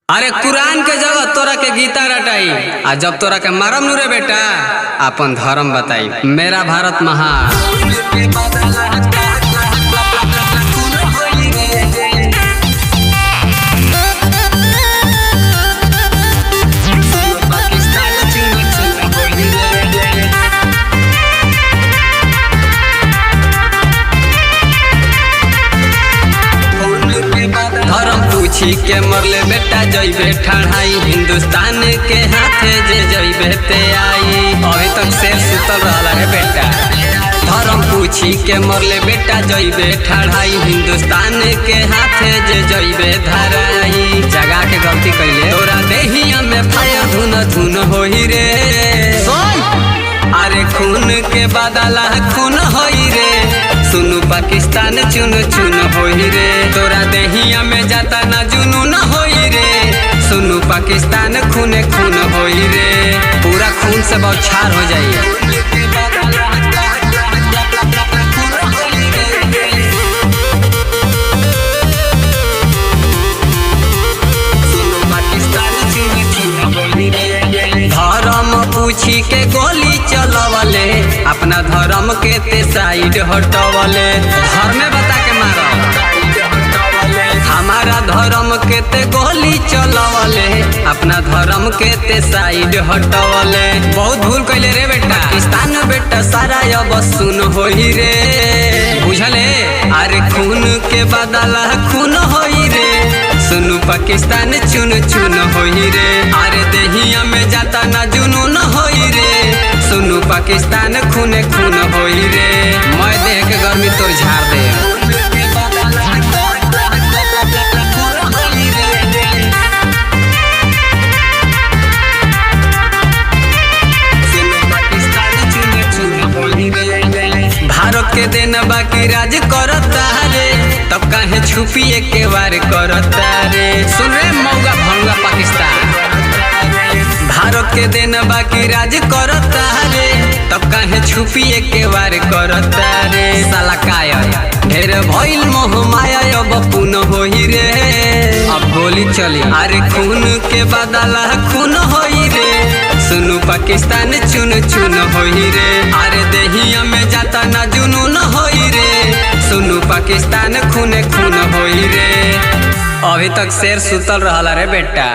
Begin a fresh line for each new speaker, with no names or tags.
अरे कुरान के जगह तोरा के गीता रटाई आ जब तोरा के मारम नुरे बेटा अपन धर्म बताई। मेरा भारत महान। धर्म पूछी के मरले बेटा जइबे ठढ़ाई, हिंदुस्तान के हाथे जे जइबे ते आई। अभी तक शेर सुतल रहला रे बेटा। धर्म पूछी के मरले बेटा जइबे ठढ़ाई, हिंदुस्तान के हाथे जे जइबे धराई। जगा के गलती कैले तोरा देहिया में फायर धुन धुन होई रे। अरे खून के बदला खून होई रे, सुनु पाकिस्तान चुन चुन होई रे। तोरा देहिया में जाता ना जुनून होई रे, सुनु पाकिस्तान खून खून होई रे। पूरा खून से बौछार हो जाइए। धर्म पूछी के गोली चलवले, अपना धर्म के ते साइड हटवले। धर्म बता के मारो हमारा धर्म के ते गोली चलवले, अपना धर्म के ते साइड हटवले। बहुत भूल कैले रे बेटा। पाकिस्तान बेटा सारा अब सुन होई रे, बुझले। अरे खून के बदला खून होई रे, सुनु पाकिस्तान चुन चुन होई रे। अरे देहिया में जाता ना जुनून होई रे, सुनु पाकिस्तान खून खून होई रे। मैं देह के गर्मी तोर झाड़ दे। भारत के दिन बाकी राज करता रे, तब काहे छुपिए के वार करता रे। सुन रे मौगा भंगा पाकिस्तान। भारत के दिन बाकी राज करता रे, तब काहे छुपिए के वार करता रे। साला कायर ढेर भइल मोह माया अब पुन होई रे। अब गोली चली। अरे खून के बदला खून होई रे, सुनु पाकिस्तान चुन चुन होई रे। अरे देहिया में जाता ना जुनून होई रे, सुनु पाकिस्तान खून खून होई रे। अभी तक शेर सुतल रहला रे बेटा।